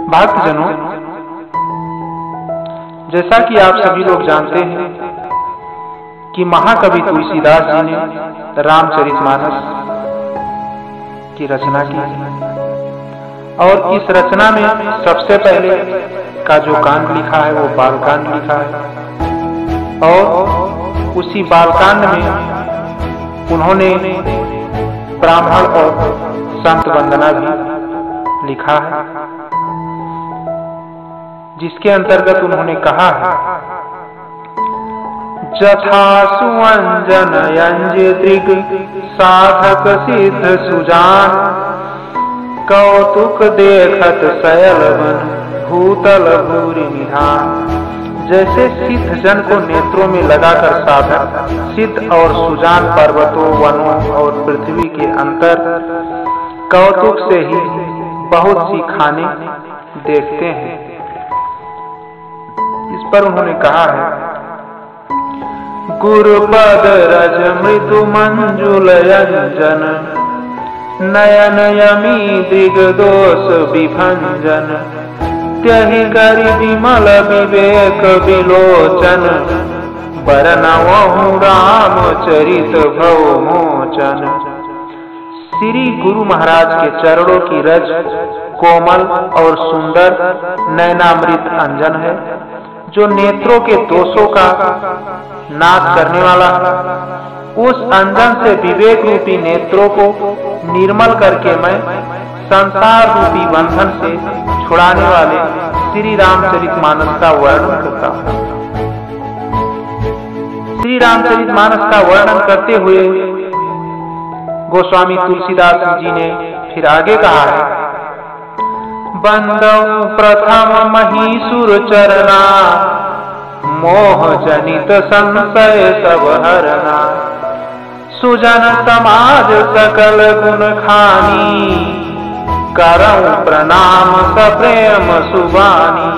भक्तजनों, जैसा कि आप सभी लोग जानते हैं कि महाकवि तुलसीदास जी ने रामचरितमानस की रचना की और इस रचना में सबसे पहले का जो कांड लिखा है वो बालकांड लिखा है और उसी बालकांड में उन्होंने ब्राह्मण और संत वंदना भी लिखा है, जिसके अंतर्गत उन्होंने कहा है, जथा सुअंजन यंज दृग साधक सिद्ध सुजान, कौतुक देखत सयल बन भूतल भूरि निधान। जैसे सिद्ध जन को नेत्रों में लगाकर साधक सिद्ध और सुजान पर्वतों, वनों और पृथ्वी के अंतर कौतुक से ही बहुत सी खाने देखते हैं। इस पर उन्होंने कहा है, गुरुपद रज मृदु मंजुल यंजन, नयन यमी दृग दोष विभंजन, त्यहि करि विमल विवेक विलोचन, बरनवहु राम चरित भव मोचन। श्री गुरु महाराज के चरणों की रज कोमल और सुंदर नयनामृत अंजन है, जो नेत्रों के दोषों का नाश करने वाला है। उस अंजन से विवेक रूपी नेत्रों को निर्मल करके मैं संसार रूपी बंधन से छुड़ाने वाले श्री रामचरितमानस का वर्णन करता हूँ। श्री रामचरितमानस का वर्णन करते हुए गोस्वामी तुलसीदास जी ने फिर आगे कहा है, बंदौ प्रथम महीसुर चरना, मोह जनित संशय सब हरना, सुजन समाज सकल गुण खानी, करऊं प्रणाम सप्रेम सुबानी।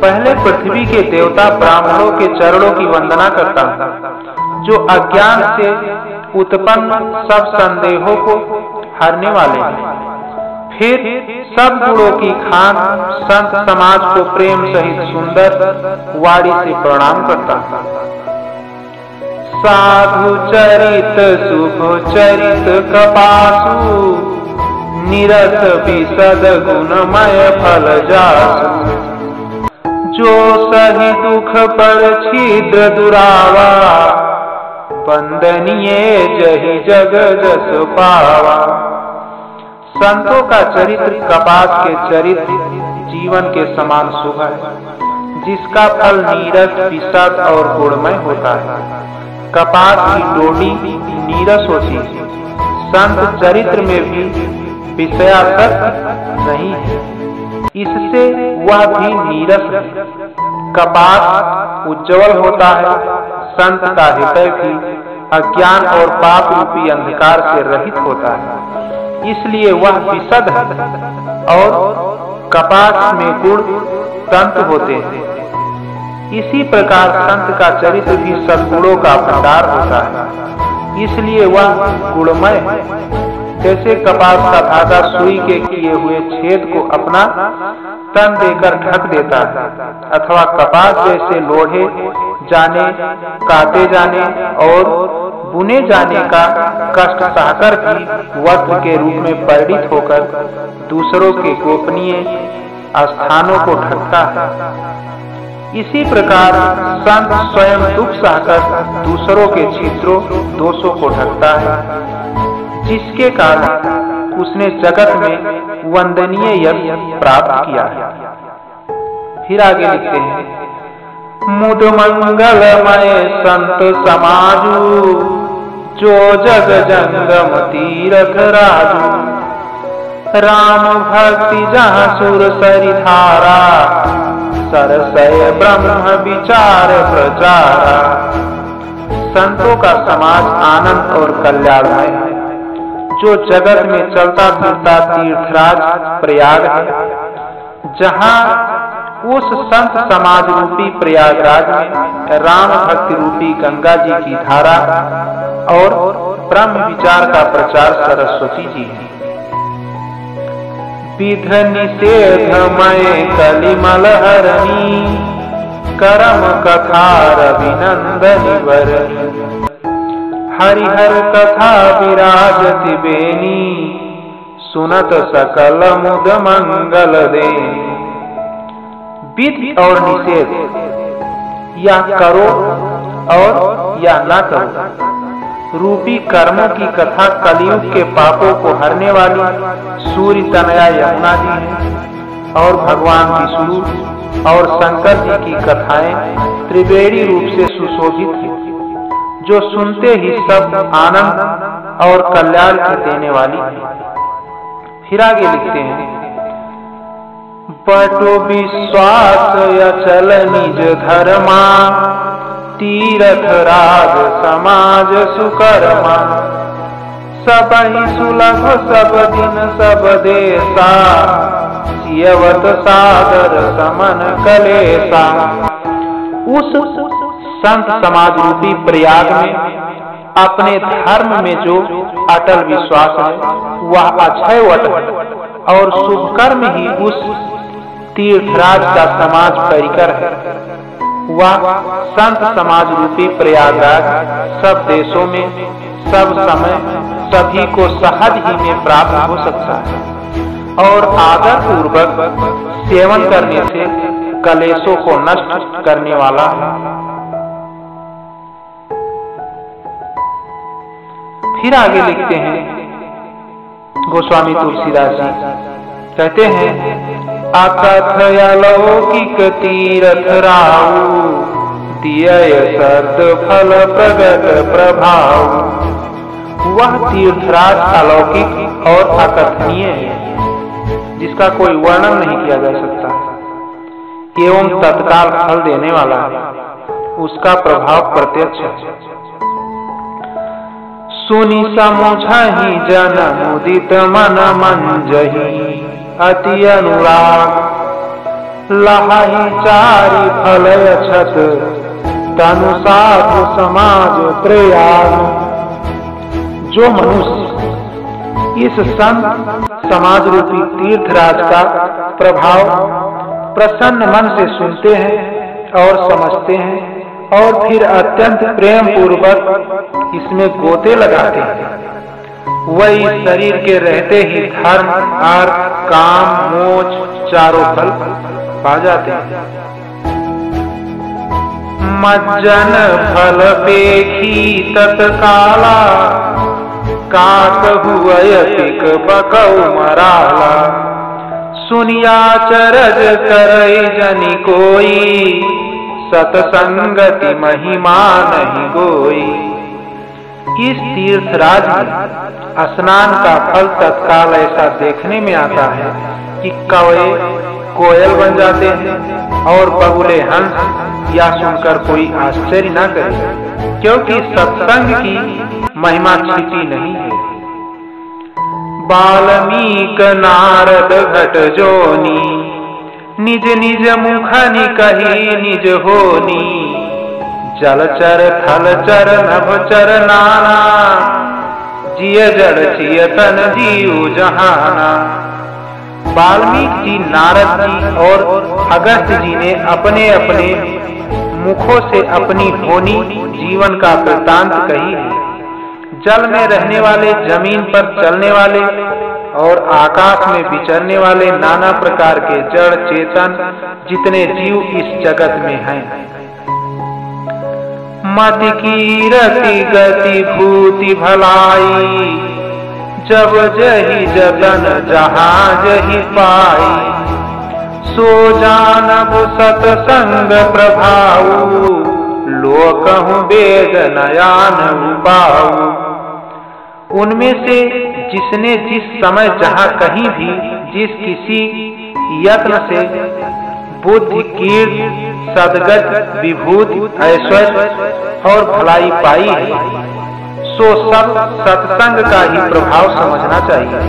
पहले पृथ्वी के देवता ब्राह्मणों के चरणों की वंदना करता हूँ, जो अज्ञान से उत्पन्न सब संदेहों को हरने वाले हैं। फिर सब गुणों की खान संत समाज को प्रेम सहित सुंदर वाणी से प्रणाम करता है। साधु चरित शुभ चरित कपासु, निरस विशद गुणमय फल जासु, जो सही दुख पर छिद्र दुरावा, वंदनीय जहि जग जस पावा। संतों का चरित्र कपास के चरित्र जीवन के समान शुभ है, जिसका फल नीरस विशद और गुणमय होता है। कपास की डोडी नीरस होती है, संत चरित्र में भी विषयासक्त नहीं है, इससे वह भी नीरस है। कपास उज्ज्वल होता है, संत का हृदय भी अज्ञान और पाप रूपी अंधकार से रहित होता है, इसलिए वह विशद है। और कपास में गुण तंत होते हैं। इसी प्रकार संत का चरित्र भी सद्गुणों का भंडार होता है, इसलिए वह गुणमय है। जैसे कपास का धागा सुई के किए हुए छेद को अपना तन देकर ढक देता है, अथवा कपास जैसे लोढ़े जाने, काटे जाने और बुने जाने का कष्ट सहकर भी वस्त्र के रूप में परिणित होकर दूसरों के गोपनीय स्थानों को ढकता है। इसी प्रकार संत स्वयं दुख सहकर दूसरों के छिद्रों दोषों को ढकता है, जिसके कारण उसने जगत में वंदनीय यश प्राप्त किया है। फिर आगे लिखते हैं, मुद मंगलमय संत समाजू, जो जग जंगम तीरथ राजू, राम भक्ति जहाँ सुर सरिधारा, सरसय ब्रह्म विचार प्रचारा। संतों का समाज आनंद और कल्याणमय है, जो जगत में चलता फिरता तीर्थराज प्रयाग है। जहाँ उस संत समाज रूपी प्रयागराज में राम भक्ति रूपी गंगा जी की धारा और ब्रह्म विचार का प्रचार सरस्वती जी है। विध निषेधमय कलिमल हरणी करम कथा रविनंदनि वरणी हरिहर कथा विराजति बेनी सुनत सकल मुद मंगल देनी। विधि और निषेध, या करो और या न करो रूपी कर्मों की कथा कलयुग के पापों को हरने वाली सूर्य तनया यमुना जी है और भगवान विष्णु और शंकर जी की कथाएं त्रिवेणी रूप से सुशोभित है, जो सुनते ही सब आनंद और कल्याण की देने वाली है। फिर आगे लिखते हैं, बटो विश्वास अचल निज धर्मा तीरथ राज समाज सुकर्मा सबहि सुलभ सब दिन सब देशा सियवत सादर समन कलेसा। उस संत समाज रूपी प्रयाग में अपने धर्म में जो अटल विश्वास है वह अक्षय वट और शुभ कर्म ही उस तीर्थराज का समाज परिकर है। वह संत समाज रूपी प्रयागराज सब देशों में सब समय सभी को सहज ही में प्राप्त हो सकता है और आदर पूर्वक सेवन करने से कलेशों को नष्ट करने वाला है। फिर आगे लिखते हैं गोस्वामी तुलसीदास जी कहते हैं, अकथय लौकिक तीरथ राऊ दिय सर्द फल प्रगट प्रभाव। वह तीर्थराज अलौकिक और अकथनीय है जिसका कोई वर्णन नहीं किया जा सकता एवं तत्काल फल देने वाला है, उसका प्रभाव प्रत्यक्ष है। सुनि समुझहि जन मुदित मन मंजहि अति अनुराग लहाहि चारि फल अछत तनु साधु समाज प्रयाग। जो मनुष्य इस संत समाज रूपी तीर्थराज का प्रभाव प्रसन्न मन से सुनते हैं और समझते हैं और फिर अत्यंत प्रेम पूर्वक इसमें गोते लगाते हैं, वही शरीर के रहते ही धर्म अर्थ काम मोक्ष चारों फल पा जाते हैं। मज्जन फल पेखी तत्काला काक हुअयतिक बकौ मराला सुनिया चरज करई जनि कोई सतसंगति महिमा नहीं गोई। इस तीर्थराज में स्नान का फल तत्काल ऐसा देखने में आता है कि कौवे कोयल बन जाते हैं और बगुले हंस, या सुनकर कोई आश्चर्य न करे, क्योंकि सत्संग की महिमा छिपी नहीं है। बाल्मीक नारद घट जोनी निज निज मुखनि कही निज होनी जलचर थलचर नभचर नाना जिय जड़ चियतन जीव जहाना। वाल्मीकि जी, नारद जी और अगस्त्य जी ने अपने अपने मुखों से अपनी होनी जीवन का वृत्तांत कही है। जल में रहने वाले, जमीन पर चलने वाले और आकाश में विचरने वाले नाना प्रकार के जड़ चेतन जितने जीव इस जगत में हैं, मति की रति गति भूति भलाई जब जही जतन जहाँ जही पाई सो जानब सतसंग प्रभाऊ लोकहु वेद नयान पाऊ। उनमें से जिसने जिस समय जहाँ कहीं भी जिस किसी यत्न से बुद्धि कीर्ति सदगत विभूति ऐश्वर्य और भलाई पाई है, सो सब सत्संग का ही प्रभाव समझना चाहिए।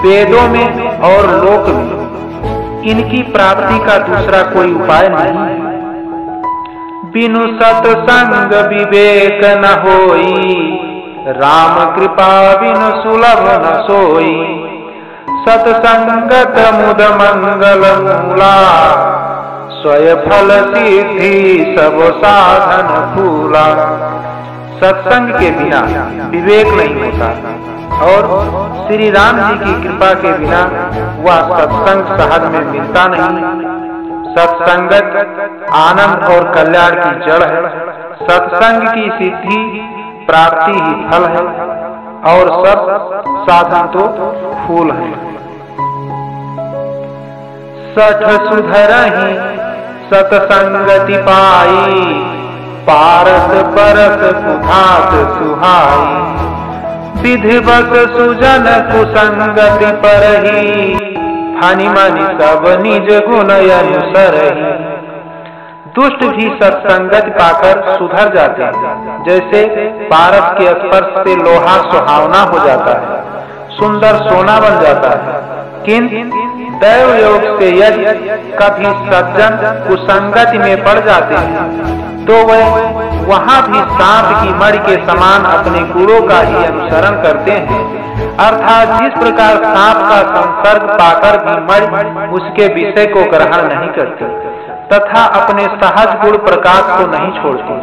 वेदों में और लोक में इनकी प्राप्ति का दूसरा कोई उपाय नहीं है। बिनु सत्संग विवेक न होई राम कृपा बिनु सुलभ न सोई सत्संगत मुद मंगल मूला, स्वय फल सिद्धि सब साधन फूला। सत्संग के बिना विवेक नहीं होता और श्री राम जी की कृपा के बिना वह सत्संग सहज में मिलता नहीं। सत्संगत आनंद और कल्याण की जड़ है। सत्संग की सिद्धि प्राप्ति ही फल है और सब साधन तो फूल है। सठ सुधरहि सतसंगति पाई, पारस परस कुधात सुहाई। विधि बस सुजन कुसंगति परहि, फनि मनि सब निज गुण अनुसरहि। दुष्ट भी सत्संगत पाकर सुधर जाते हैं। जैसे पारस के स्पर्श से लोहा सुहावना हो जाता है, सुंदर सोना बन जाता है। किंतु दैव योग से यदि कभी सज्जन कुसंगति में पड़ जाते हैं तो वह वहां भी सांप की मणि के समान अपने गुणों का ही अनुसरण करते हैं। अर्थात जिस प्रकार सांप का संसर्ग पाकर भी मणि उसके विषय को ग्रहण नहीं करती तथा अपने सहज गुण प्रकाश को नहीं छोड़ती,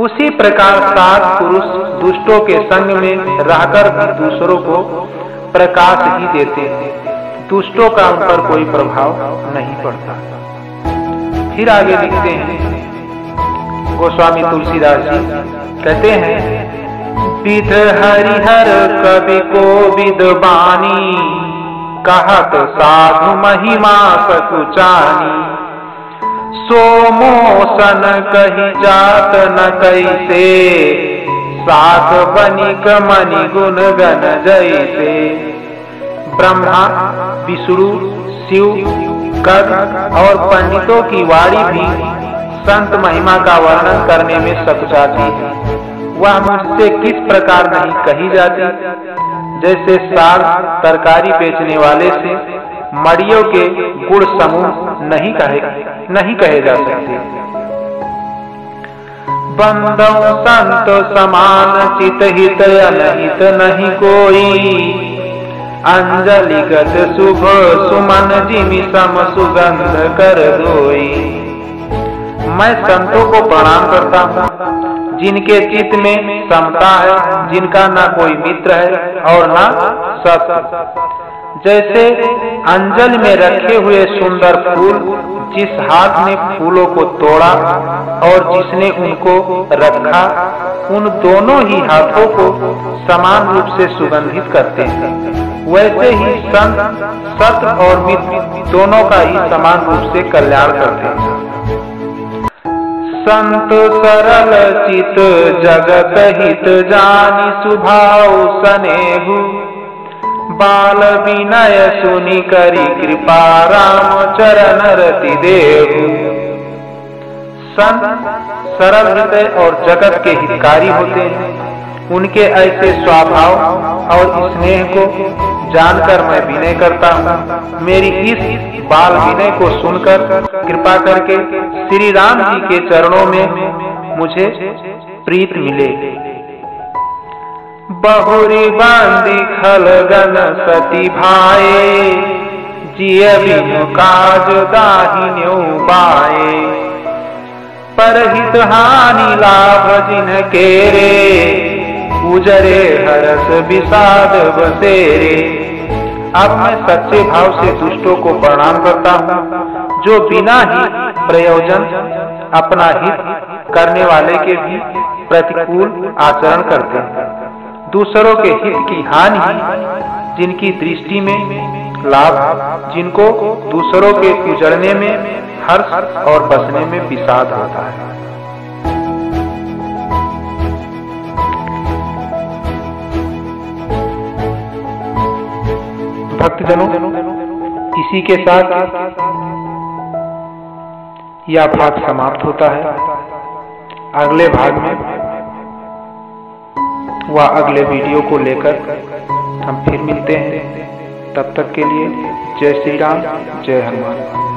उसी प्रकार सात पुरुष दुष्टों के संग में रहकर भी दूसरों को प्रकाश ही देते हैं। दुष्टों का उन पर कोई प्रभाव नहीं पड़ता। फिर आगे लिखते हैं गोस्वामी तुलसीदास जी, कहते हैं विध हरिहर कवि को विद बानी, कहत साधु महिमा सकुचानी। सोमोसन कही जात न कैसे, साध बनिक मनि गुण गण जैसे। ब्रह्मा, विष्णु, शिव, गण और पंडितों की वाणी भी संत महिमा का वर्णन करने में सकुचाती है। वह मुझसे किस प्रकार नहीं कही जाती, जैसे साग तरकारी बेचने वाले से मड़ियों के गुण समूह नहीं कहे जा सकते। बंदौ संत समान चित हित अनहित नहीं कोई, अंजलिगत शुभ सुमन जिमि सम सुगंध कर दोई। मैं संतों को प्रणाम करता हूँ जिनके चित्त में समता है, जिनका ना कोई मित्र है और ना शत्रु। जैसे अंजल में रखे हुए सुंदर फूल, जिस हाथ ने फूलों को तोड़ा और जिसने उनको रखा, उन दोनों ही हाथों को समान रूप से सुगंधित करते हैं। वैसे ही संत शत्रु और मित्र दोनों का ही समान रूप से कल्याण करते हैं। संत सरल चित जगत हित जानि, सुभाव स्नेहु बाल विनय सुनि करी कृपा, राम चरण रति देहु। संत सरल हृदय और जगत के हितकारी होते हैं। उनके ऐसे स्वभाव और स्नेह को जानकर मैं विनय करता हूँ। मेरी इस बाल विनय को सुनकर कृपा करके श्री राम जी के चरणों में मुझे प्रीत मिले। बहुरी बांधी खलगन सती भाए, जिय बिनु काज दाहिन्यो बाए। परहित हानि लाभ जिनके रे, उजरे हरस विषाद बसेरे। अब मैं सच्चे भाव से दुष्टों को प्रणाम करता हूँ, जो बिना ही प्रयोजन अपना हित करने वाले के भी प्रतिकूल आचरण करते हैं। दूसरों के हित की हानि ही जिनकी दृष्टि में लाभ, जिनको दूसरों के उजड़ने में हर्ष और बसने में विषाद होता है। भक्तजनों, इसी के साथ यह भाग समाप्त होता है। अगले भाग में व अगले वीडियो को लेकर हम फिर मिलते हैं। तब तक के लिए जय श्री राम, जय हनुमान।